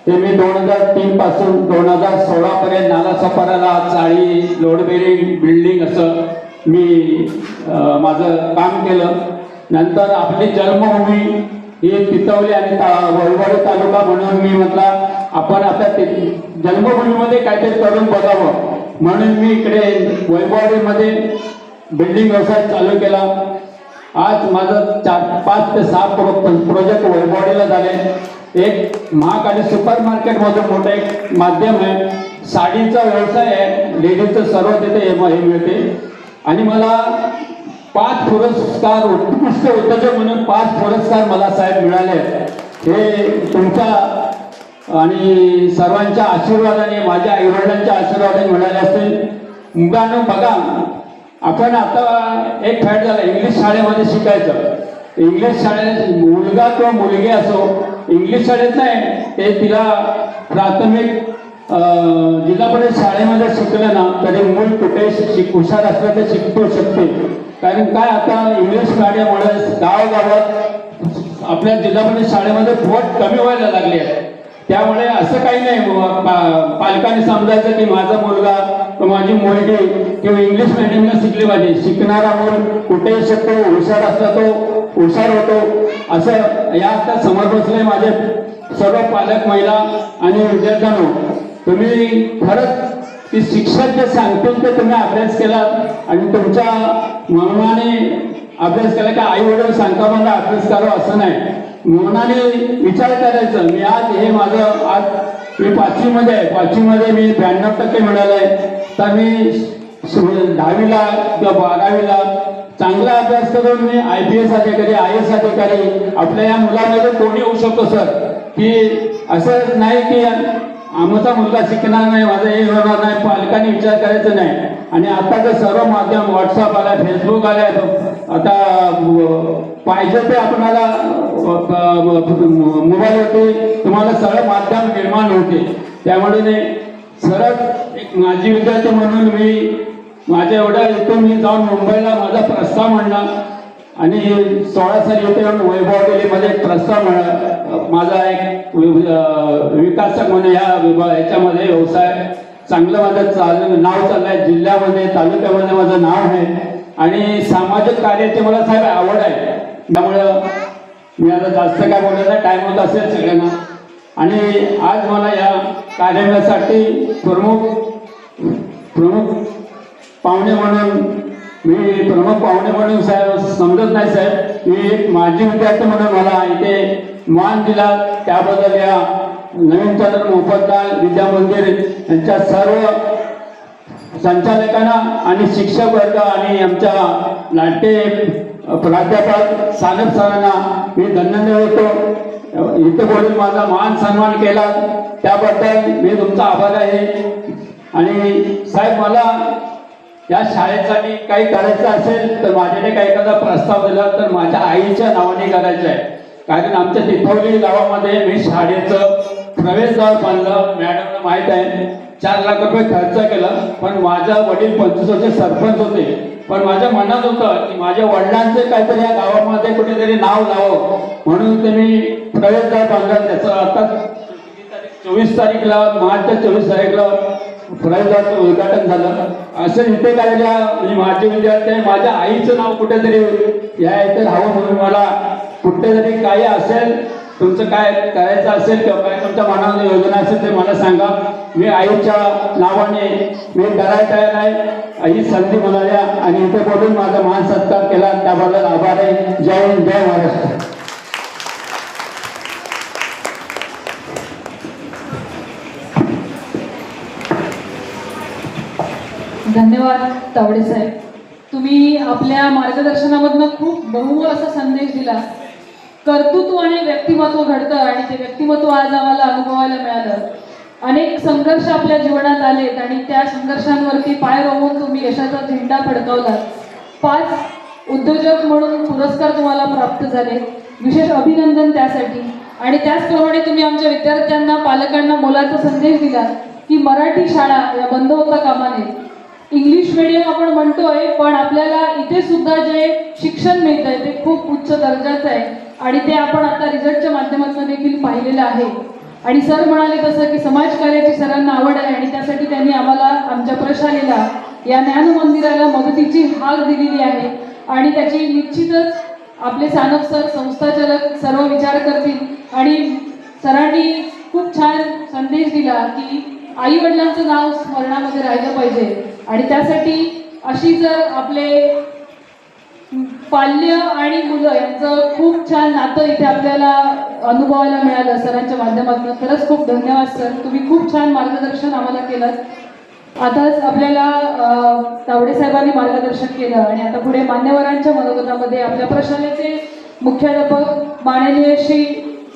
ते मी 2003 पासून 2016 पर्यंत नाला सफाराला चाळी, लोड बेरिंग, बिल्डिंग असं मी माझं काम केलं. नंतर आपली जन्मभूमी ही तितवली आणि वैभववाडी तालुका म्हणून मी म्हटलं आपण आता जन्मभूमीमध्ये काहीतरी करून बघावं म्हणून मी इकडे वैभववाडीमध्ये बिल्डिंग व्यवसाय चालू केला. आज माझं 5 ते 6 प्रोजेक्ट वैभववाडीला झाले. एक महाकाली सुपर मार्केटमधून मोठं एक माध्यम आहे, साडीचा व्यवसाय आहे, लेडीजचं सर्व तिथे हे मिळते. आणि मला 5 पुरस्कार, उत्कृष्ट उद्योजक म्हणून 5 पुरस्कार मला साहेब मिळाले. हे तुमच्या आणि सर्वांच्या आशीर्वादाने, माझ्या आईवडिलांच्या आशीर्वादाने मिळाले असतील. मुलांनो बघा, आपण आता एक फॅट झाला इंग्लिश शाळेमध्ये शिकायचं. इंग्लिश शाळेत मुलगा किंवा मुलगी असो, इंग्लिश शाळेत नाही ते तिला प्राथमिक जिल्हा परिषद शाळेमध्ये शिकलं ना तरी मूल कुठे हुशार असलं ते शिकू शकते. कारण काय आता इंग्लिश मीडियममुळे गावागावात आपल्या जिल्हा परिषद शाळेमध्ये फॉट कमी व्हायला लागली आहे. त्यामुळे असं काही नाही पालकांनी समजायचं की माझा मुलगा किंवा माझी मुलगी किंवा इंग्लिश मीडियमला शिकली पाहिजे. शिकणारा मूल कुठेही शिकतो, हुशार असला तो हुशार होतो. असं या आता समोर बसले माझे सर्व पालक, महिला आणि विद्यार्थ्यांनो, तुम्ही खरंच की शिक्षक जे सांगतील ते तुम्ही अभ्यास केला आणि तुमच्या मनाने अभ्यास केला. की आई वडील सांगता मला अभ्यास करावा असं नाही, मनाने विचार करायचं. मी आज हे माझं आज मी 5वी मध्ये आहे, 5वी मध्ये मी 92% मिळालं आहे. तर मी 10वीला किंवा 12वीला चांगला अभ्यास करून मी IPS अधिकारी, IAS अधिकारी आपल्या या मुलामध्ये कोणी होऊ शकतो सर. की असं नाही की आमचा मुलगा शिकणार नाही, माझं हे होणार नाही, पालकांनी विचार करायचं नाही. आणि आताचं सर्व माध्यम, व्हॉट्सअप आला, फेसबुक आले, आता पाहिजे ते आपणाला मोबाईलवरती तुम्हाला सरळ माध्यम निर्माण होते. त्यामुळे सरळ एक माजी विद्यार्थी म्हणून मी माझ्या एवढ्या इथून मी जाऊन मुंबईला माझा प्रस्ताव मांडला आणि 16 साली इथे येऊन वैभववाडीमध्ये एक प्रस्ताव माझा एक विकासक म्हणून याच्यामध्ये व्यवसाय चांगलं माझं नाव चाललंय. जिल्ह्यामध्ये, तालुक्यामध्ये माझं नाव आहे आणि सामाजिक कार्याची मला साहेब आवड आहे. त्यामुळं मी आता जास्त काय बोलायचा टाइम होत असेल सगळ्यांना. आणि आज मला या कार्यक्रमासाठी प्रमुख पाहुणे म्हणून साहेब समजत नाही साहेब, मी एक माजी विद्यार्थी म्हणून मला इथे मान दिला. त्याबद्दल या नवीन चंद्र मोफतलाल विद्या मंदिर यांच्या सर्व संचालकांना आणि शिक्षक वर्ग आणि आमच्या नाट्य प्राध्यापक सानप सरांना मी धन्यवाद देतो. इथे बोलून माझा मान सन्मान केला त्याबद्दल मी तुमचा आभार आहे. आणि साहेब मला या शाळेसाठी काही करायचं असेल तर माझ्याने काही एखादा प्रस्ताव दिला तर माझ्या आईच्या नावाने करायचं आहे. कारण आमच्या तिथवली गावामध्ये मी शाळेचं प्रवेशद्वार बांधलं. मॅडमला माहीत आहे 4 लाख रुपये खर्च केला. पण माझा वडील 25 वर्ष सरपंच होते. पण माझ्या मनात होतं की माझ्या वडिलांचे काहीतरी या गावामध्ये कुठेतरी नाव लावं म्हणून ते मी प्रवेशद्वार बांधलं. त्याचं आता 24 तारीखला मार्चच्या 24 तारीखला प्रवेशद्वारचं उद्घाटन झालं. असं इथे करायला मी माझे विद्यार्थी आहे, माझ्या आईचं नाव कुठेतरी या इथे राहावं म्हणून मला कुठेतरी काही असेल, तुमचं काय करायचं असेल किंवा काय तुमच्या मनामध्ये योजना असेल ते मला सांगा. मी आईच्या नावाने मी करायला तयार आहे. ही संधी मिळाल्या आणि इथे बोलून माझा मान सत्कार केला त्याबद्दल आभार आहे. जय हिंद, जय महाराष्ट्र. धन्यवाद तावडे साहेब. तुम्ही आपल्या मार्गदर्शनामधनं खूप बहु असा संदेश दिला. कर्तृत्व आणि व्यक्तिमत्व घडतं आणि ते व्यक्तिमत्व आज आम्हाला अनुभवायला मिळालं. अनेक संघर्ष आपल्या जीवनात आलेत आणि त्या संघर्षांवरती पाय रोवून तुम्ही यशाचा झेंडा फडकावला. 5 उद्योजक म्हणून पुरस्कार तुम्हाला प्राप्त झाले. विशेष अभिनंदन त्यासाठी. आणि त्याचप्रमाणे तुम्ही आमच्या विद्यार्थ्यांना, पालकांना मोलाचा संदेश दिला की मराठी शाळा या बंद होता कामा नये. इंग्लिश मीडियम आपण म्हणतोय पण आपल्याला इथे सुद्धा जे शिक्षण मिळतंय ते खूप उच्च दर्जाचं आहे आणि ते आपण आता रिझल्टच्या माध्यमातून देखील पाहिलेलं आहे. आणि सर म्हणाले तसं की समाजकार्याची सरांना आवड आहे आणि त्यासाठी त्यांनी आम्हाला आमच्या प्रशालेला या ज्ञान मंदिराला मदतीची हाक दिलेली आहे. आणि त्याची निश्चितच आपले सानप सर, संस्थाचालक सर्व विचार करतील. आणि सरांनी खूप छान संदेश दिला की आई वडिलांचं नाव स्मरणामध्ये राहिलं पाहिजे आणि त्यासाठी अशी जर आपले पाल्य आणि मुलं यांचं खूप छान नातं इथे आपल्याला अनुभवायला मिळालं सरांच्या माध्यमातून. खरंच खूप धन्यवाद सर, तुम्ही खूप छान मार्गदर्शन आम्हाला केलं. आताच आपल्याला तावडे साहेबांनी मार्गदर्शन केलं आणि आता पुढे मान्यवरांच्या मनोगतामध्ये आपल्या प्रशालेचे मुख्याध्यापक माननीय श्री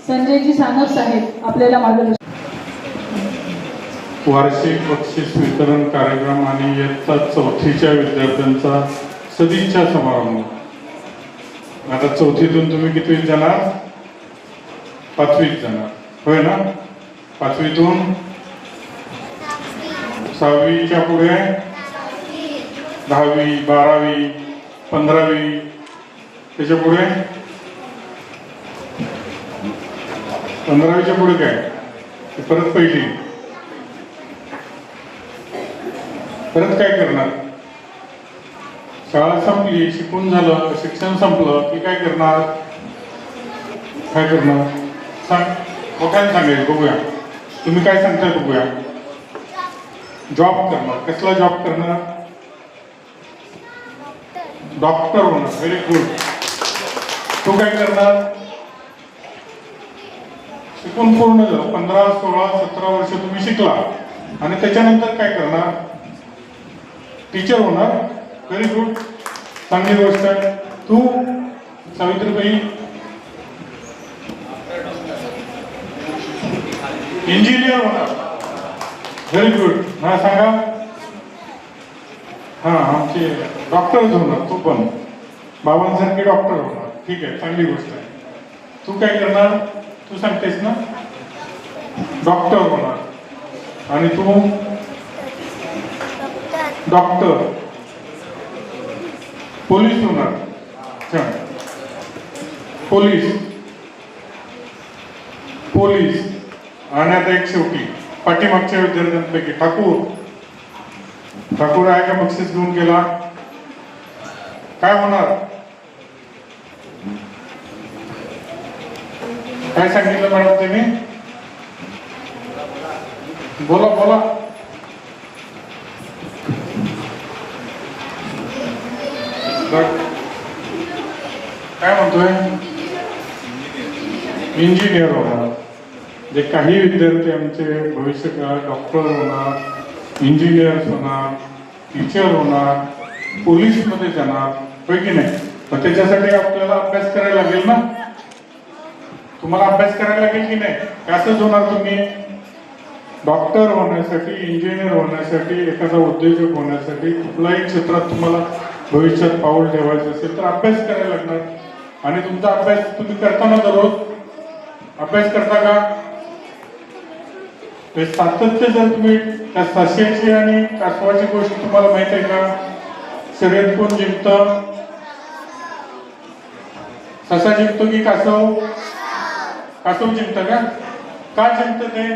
संजयजी सानप साहेब आपल्याला मार्गदर्शन. वार्षिक बक्षीस वितरण कार्यक्रम आणि इयत्ता 4थीच्या विद्यार्थ्यांचा सदिच्छा समारंभ. आता 4थीतून तुम्ही कितवीत जाणार? 5वीत जाणार, होय ना? 5वीतून 6वीच्या पुढे 10वी, 12वी, 15वी, त्याच्या पुढे 15वीच्या पुढे काय? परत पहिली. परत काय करणार? शाळा संपली, शिकून झालं, शिक्षण संपलं की काय करणार? काय करणार सांग, मोठ्याने सांगेल बघूया. तुम्ही काय सांगताय बघूया. जॉब करणार. कसला जॉब करणार? डॉक्टर होणार. Very good. तू काय करणार? शिकून पूर्ण झालं, 15, 16, 17 वर्ष तुम्ही शिकला आणि त्याच्यानंतर काय करणार? टीचर होणार. व्हेरी गुड, चांगली गोष्ट आहे. तू सावित्रीबाई? इंजिनियर होणार. Very good. हा सांगा. हा आमचे डॉक्टर होणार. तू पण बाबांसारखी डॉक्टर होणार. ठीक आहे, चांगली गोष्ट आहे. तू काय करणार? तू सांगतेस ना, डॉक्टर होणार. आणि तू डॉक्टर. पोलीस होणार. छान. पोलीस. पोलीस. आणि आता एक शेवटी पाठीमागच्या विद्यार्थ्यांपैकी ठाकूर. ठाकूर आहे का? बक्षीस घेऊन गेला. काय होणार? काय सांगितलं मॅडम त्यांनी? बोला बोला. काय म्हणतोय? इंजिनियर होणार. जे काही विद्यार्थी आमचे भविष्यकाळात डॉक्टर होणार, इंजिनियर्स होणार, टीचर होणार, पोलीस मध्ये जाणार, होय की नाही? मग त्याच्यासाठी आपल्याला अभ्यास करायला लागेल ना. तुम्हाला अभ्यास करायला लागेल की नाही? कसंच होणार तुम्ही? डॉक्टर होण्यासाठी, इंजिनियर होण्यासाठी, एखादा उद्योजक होण्यासाठी, कुठल्याही क्षेत्रात तुम्हाला भविष्यात पाऊल ठेवायचं असेल तर अभ्यास करायला लागणार. आणि तुमचा अभ्यास तुम्ही करताना दररोज अभ्यास करता का? हे सातत्य जर तुम्ही त्या सस्याची आणि कासवाची गोष्ट तुम्हाला माहित आहे का? शर्यत कोण जिंकतं? ससा जिंकतो की कासव? कासव जिंकतं का? का जिंकतं ते?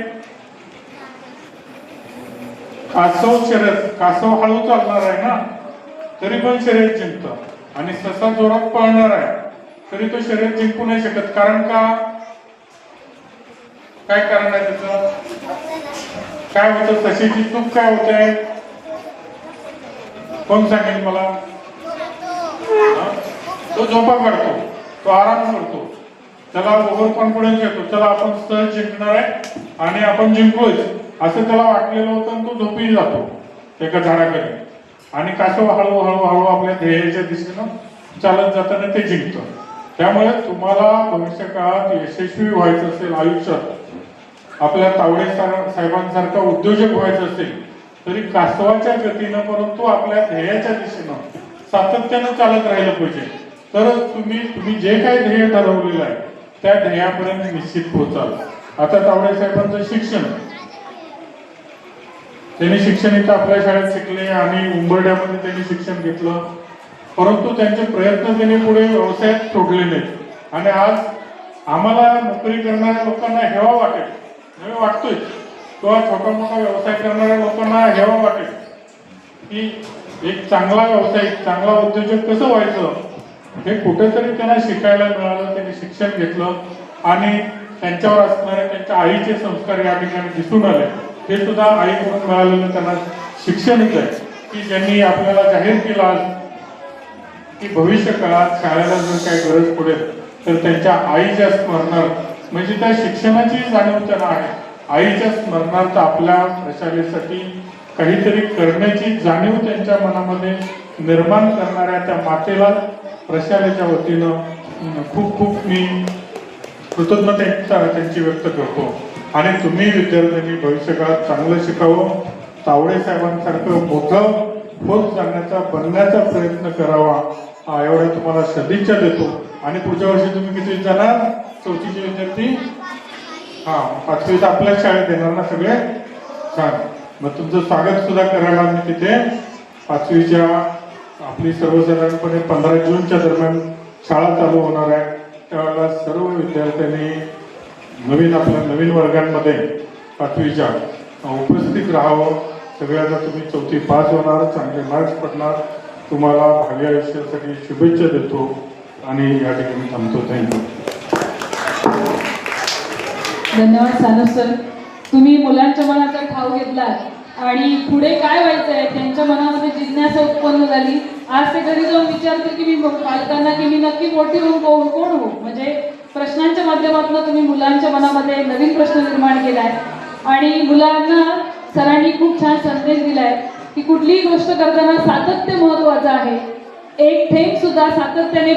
कासव शर्यत, कासव हळू चालणार आहे ना, तरी पण शर्यत जिंकतं. आणि ससा जोरात पळणार आहे तरी तो शर्यत जिंकू नाही शकत. कारण का? काय कारण आहे त्याचं? काय होतं? सशीची चूक काय होते? कोण सांगेल मला? तो झोपा काढतो, तो आराम करतो, त्याला ओव्हर कॉन्फिडन्स येतो. चला आपण सहज जिंकणार आहे आणि आपण जिंकलोय असं त्याला वाटलेलं होतं आणि तो झोपी जातो एका झाडाखाली. आणि कासव हळूहळू हळू आपल्या ध्येयाच्या दिशेनं चालत जाताना ते जिंकतं. त्यामुळे तुम्हाला भविष्य काळात यशस्वी व्हायचं असेल आयुष्यात, आपल्या तावडे साहेबांसारखा उद्योजक व्हायचं असेल तरी कासवाच्या गतीनं, परंतु आपल्या ध्येयाच्या दिशेनं सातत्यानं चालत राहिलं पाहिजे. तर तुम्ही जे काही ध्येय ठरवलेलं आहे त्या ध्येयापर्यंत निश्चित पोहोचाल. आता तावडे साहेबांचं शिक्षण, त्यांनी शिक्षण इथं आपल्या शाळेत शिकले आणि उंबरड्यामध्ये त्यांनी शिक्षण घेतलं, परंतु त्यांचे प्रयत्न त्यांनी पुढे व्यवसायात सोडले नाहीत. आणि आज आम्हाला नोकरी करणाऱ्या लोकांना हेवा वाटेल, हेवा वाटतोय, किंवा छोटा मोठा व्यवसाय करणाऱ्या लोकांना हेवा वाटेल की एक चांगला व्यावसायिक, चांगला उद्योजक कसं व्हायचं हे कुठेतरी त्यांना शिकायला मिळालं. त्यांनी शिक्षण घेतलं आणि त्यांच्यावर असणारे त्यांच्या आईचे संस्कार या ठिकाणी दिसून आले. हे सुद्धा आईकडून मिळालेलं त्यांना शिक्षणच आहे की ज्यांनी आपल्याला जाहीर केलं आज की भविष्य काळात शाळेला जर काही गरज पडेल तर त्यांच्या आईच्या स्मरणार्थ म्हणजे त्या शिक्षणाची जाणीव त्यांना आहे. आईच्या स्मरणार्थ आपल्या प्रशालेसाठी काहीतरी करण्याची जाणीव त्यांच्या मनामध्ये निर्माण करणाऱ्या त्या मातेला प्रशालेच्या वतीनं खूप खूप मी कृतज्ञता त्यांची व्यक्त करतो. आणि तुम्ही विद्यार्थ्यांनी भविष्यकाळात चांगलं शिकावं, तावडे साहेबांसारखं मोठं होत जाण्याचा बनण्याचा प्रयत्न करावा एवढ्या तुम्हाला सदिच्छा देतो. आणि पुढच्या वर्षी तुम्ही किती जाणार? 4थीचे विद्यार्थी? हां, 5वीत आपल्याच शाळेत येणार ना सगळे? छान. मग तुमचं स्वागत सुद्धा करायला मी तिथे 5वीच्या आपली सर्वसाधारणपणे 15 जूनच्या दरम्यान शाळा चालू होणार आहे. त्यावेळेला सर्व विद्यार्थ्यांनी आपल्या नवीन वर्गांमध्ये 5वीच्या उपस्थित राहावं. सगळ्यांना तुम्ही 4थी पास होणार, चांगले मार्क्स पडणार. तुम्हाला भावी आयुष्यासाठी शुभेच्छा देतो आणि या ठिकाणी थांबतो. थँक्यू. धन्यवाद सानप सर. तुम्ही मुलांच्या मनाचा ठाव घेतलात आणि पुढे काय व्हायचं आहे त्यांच्या मनामध्ये जिज्ञासा उत्पन्न झाली. आज ते घरी जाऊन विचारतील की मी पालकांना की मी नक्की मोठी होऊन कोण हो. म्हणजे प्रश्नांच्या माध्यमातून तुम्ही मुलांच्या मनामध्ये नवीन प्रश्न निर्माण केलाय आणि मुलांना सरांनी खूप छान संदेश दिलाय की कुठलीही गोष्ट करताना सातत्य महत्वाचं आहे. एक थेंब सुद्धा सातत्याने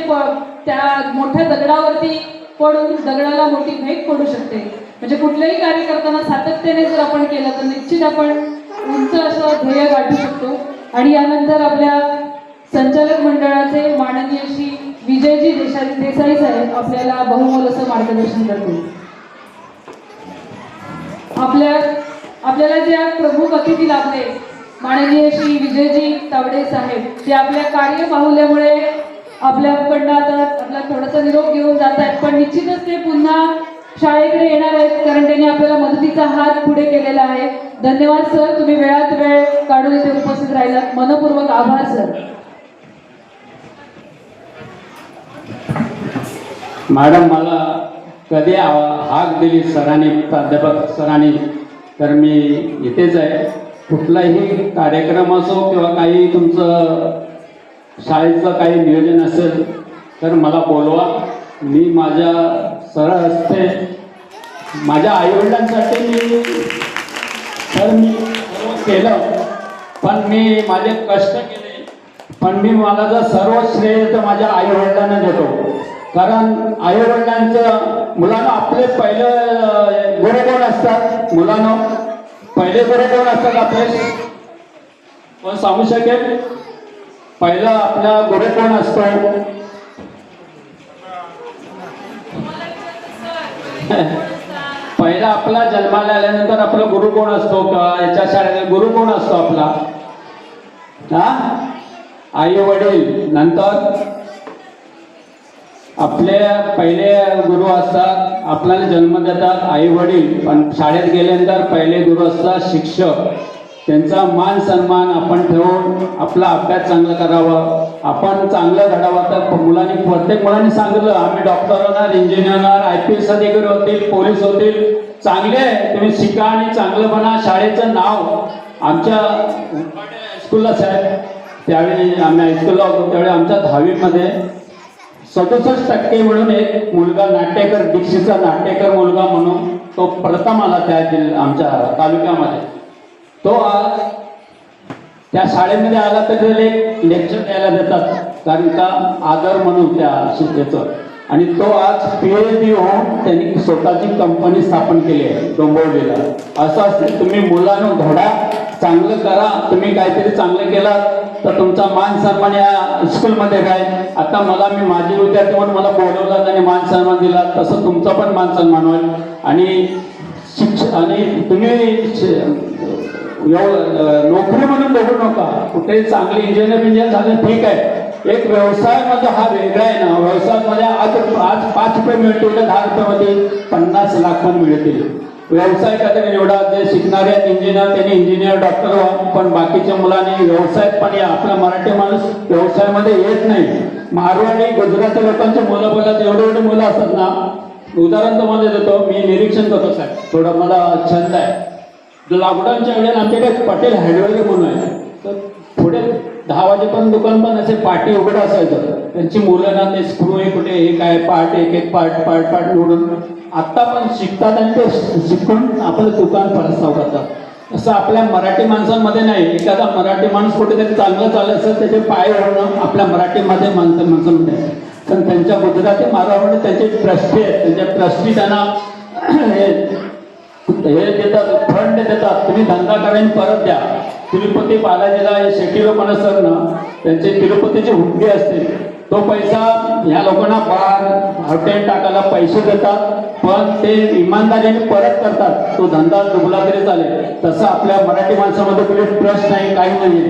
त्या मोठ्या दगडावरती पडून दगडाला मोठी भेट पडू शकते. म्हणजे कुठलंही कार्य करताना सातत्याने जर आपण केलं तर निश्चित आपण उंच असं ध्येय गाठू शकतो. आणि यानंतर आपल्या संचालक मंडळाचे माननीय श्री विजयजी देसाई साहेब आपल्याला बहुमोल असं मार्गदर्शन करतील. आपल्याला जे प्रमुख अतिथी लाभले माननीय श्री विजयजी तावडे साहेब, ते आपल्या कार्य बाहुल्यामुळे आपल्याकडनं आता आपला थोडासा निरोप घेऊन जात आहेत. पण निश्चितच ते पुन्हा शाळेकडे येणार आहेत कारण त्यांनी आपल्याला मदतीचा हात पुढे केलेला आहे. धन्यवाद सर, तुम्ही वेळात वेळ काढून इथे उपस्थित राहिलात. मनपूर्वक आभार सर. मॅडम, मला कधी हाक दिली सरांनी, प्राध्यापक सरांनी, तर मी इथेच आहे. कुठलाही कार्यक्रम असो किंवा काही तुमचं शाळेचं काही नियोजन असेल तर मला बोलवा. मी माझ्या सरळ हस्ते माझ्या आईवडिलांसाठी मी सर्व केलं, पण मी माझे कष्ट केले, पण मला जर सर्व श्रेय तर माझ्या आईवडिलांना देतो. कारण आईवडिलांचं मुलांना आपले पहिले गुरु कोण असतात? मुलांना पहिले गुरु कोण असतात आपले? कोण सांगू शकेल? पहिला आपला गुरु कोण असतो? पहिला आपला जन्माला आल्यानंतर आपला गुरु कोण असतो? का याच्या शाळेत गुरु कोण असतो आपला? आई वडील. नंतर आपले पहिले गुरु असतात, आपल्याला जन्म देतात आई वडील. पण शाळेत गेल्यानंतर पहिले गुरु असतात शिक्षक. त्यांचा मान सन्मान आपण ठेवून आपला अभ्यास चांगला करावा, आपण चांगलं घडावं. तर प्रत्येक मुलांनी सांगितलं आम्ही डॉक्टर होणार, इंजिनियर होणार, IPS अधिकारी होतील, पोलीस होतील. चांगले आहे, तुम्ही शिका आणि चांगलं बना. शाळेचं नाव आमच्या हायस्कूलला साहेब, त्यावेळी आम्ही हायस्कूलला होतो त्यावेळी आमच्या 10वीमध्ये 67% म्हणून एक मुलगा नाट्यकर, दीक्षितचा नाट्यकर मुलगा म्हणून तो प्रथम आला त्या आमच्या तालुक्यामध्ये. तो आज त्या शाळेमध्ये आला तर त्याला एक लेक्चर द्यायला देतात कारण का आदर म्हणून त्या शिक्षेचं. आणि तो आज PhD होऊन त्यांनी स्वतःची कंपनी स्थापन केली आहे डोंबिवलीला. असं असते, तुम्ही मुलांना घडा, चांगलं करा. तुम्ही काहीतरी चांगलं केलं तर तुमचा मान सन्मान या स्कूलमध्ये राहील. आता मी माझे विद्यार्थी म्हणून मला बोलवलं आणि मान सन्मान दिला, तसं तुमचा पण मान सन्मान होईल. आणि तुम्ही नोकरी म्हणून बघू नका. कुठेही चांगली इंजिनियर झालं ठीक आहे. एक व्यवसायामध्ये हा वेगळा आहे ना. व्यवसायामध्ये आज 5 रुपये मिळतील तर 10 रुपयामध्ये 50 लाख पण मिळतील. व्यवसाय काहीतरी निवडा. जे शिकणारे आहेत इंजिनियर त्यांनी इंजिनियर डॉक्टर व्हा, पण बाकीच्या मुलांनी व्यवसायात पण या. आपला मराठी माणूस व्यवसायामध्ये येत नाही. मारवाडी गुजराती लोकांचे मुलं बोलतात, एवढे मुलं असतात ना. उदाहरण तुम्हाला देतो, मी निरीक्षण करतो साहेब, थोडं मला छंद आहे. लॉकडाऊनच्या वेळेला आमच्याकडे पटेल हार्डवेअर म्हणून आहे, तर पुढे 10 वाजेपर्यंत दुकान पण असे पाठी उघडं असायचं. त्यांची मुलं ना ते स्क्रू कुठे हे काय पार्ट एक पार्ट निवडून आत्ता पण शिकतात आणि ते शिकून आपलं दुकान परस्ताव करतात. असं आपल्या मराठी माणसांमध्ये नाही. एखादा मराठी माणूस कुठेतरी चांगलं चाललं असेल त्याचे पाय ओढणं आपल्या मराठीमध्ये माणसांमध्ये. पण त्यांच्या गुजराती मारामध्ये त्यांचे ट्रस्टी आहेत. त्यांच्या ट्रस्टी त्यांना हे देतात, फंड देतात, तुम्ही धंदा करायला परत द्या. तिरुपती बालाजीला हे शेट्टी लोकांना सर ना त्यांचे तिरुपतीची हुंडी असते, तो पैसा ह्या लोकांना बार हॉटेल टाकायला पैसे देतात, पण ते इमानदारीने परत करतात. तो धंदा डुबला तरी चालेल. तसं आपल्या मराठी माणसामध्ये कुठे ट्रस्ट नाही, काही नाही.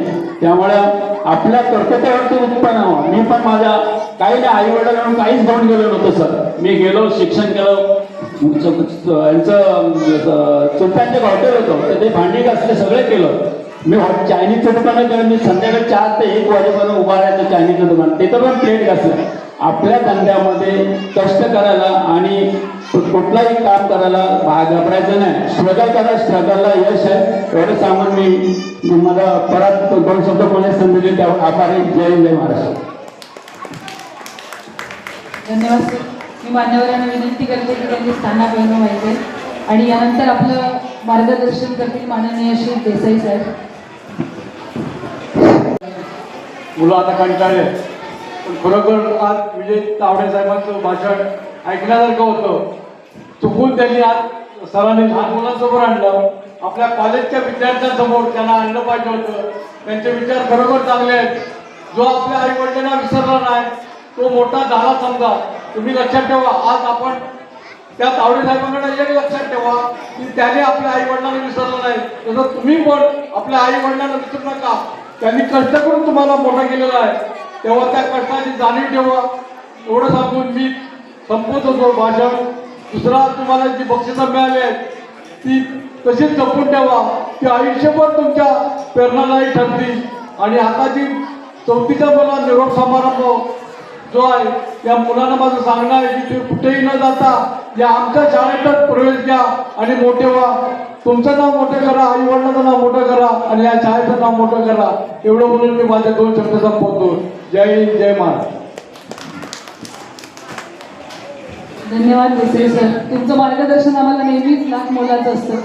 त्यामुळे आपल्या कर्तव्यावरती उत्पन्न व्हावं. मी पण माझ्या काही नाही आई वडिलांकडून काहीच घेऊन गेलो नव्हतं सर. मी गेलो, शिक्षण केलं, यांचं चुलत्यांचे हॉटेल होतं तर ते भांडी घासले, सगळे केलं. मी चायनीजचं दुकान केलं. मी संध्याकाळी 4 ते 1 वाजेपर्यंत उभा राहायचं चायनीजचं दुकान, तिथं पण प्लेट घासलं. आपल्या धंद्यामध्ये कष्ट करायला आणि कुठलाही काम करायला घाबरायचं नाही. स्ट्रगल करा, स्ट्रगलला यश आहे. एवढं सांगून मी मला परत 2 शब्द कोणी संधी दिली त्यावर आभार आहे. जय जय महाराष्ट्र. धन्यवाद सर. मी मान्यवरांना विनंती करते की त्यांनी स्थानापन्न व्हायचे आणि यानंतर आपलं मार्गदर्शन करतील माननीय श्री देसाई साहेब. मुलं आता कंटाळले, पण खरोखर आज विजय तावडे साहेबांचं भाषण ऐकण्यासारखं होतं. चुकून त्यांनी आज सरांनी लहान मुलांसमोर आणलं, आपल्या कॉलेजच्या विद्यार्थ्यांसमोर त्यांना आणलं पाहिजे होतं. त्यांचे विचार खरोखर चांगले आहेत. जो आपल्या आई वडिलांना विसरला नाही तो मोठा झाला समजा. तुम्ही लक्षात ठेवा, आज आपण त्या तावडे साहेबांकडे एक लक्षात ठेवा की त्याने आपल्या आई वडिलांना विसरलं नाही, तसं तुम्ही पण आपल्या आई वडिलांना विसरू नका. त्यांनी कष्ट करून तुम्हाला मोठा केलेला आहे, तेव्हा त्या कष्टाची जाणीव ठेवा. एवढं सांगून मी संपवत होतो भाषण. दुसरा, तुम्हाला जी बक्षिसं मिळाली आहेत ती तशीच जपून ठेवा, ती आयुष्यभर तुमच्या प्रेरणादायी ठरतील. आणि आता जी 4थीचा मला निरोप समारंभ जो आहे, त्या मुलांना माझं सांगणं आहे की तुम्ही कुठेही न जाता या आमच्या शाळेतच प्रवेश घ्या आणि मोठे व्हा. तुमचं नाव मोठं करा, आई वडिलांचं नाव मोठं करा आणि या शाळेचं नाव मोठं करा. एवढं बोलून मी माझे 2 शब्द संपवतो. जय हिंद, जय महाराष्ट्र. धन्यवाद देसाई सर. तुमचं मार्गदर्शन आम्हाला नेहमीच लाख मोलाचं असतं.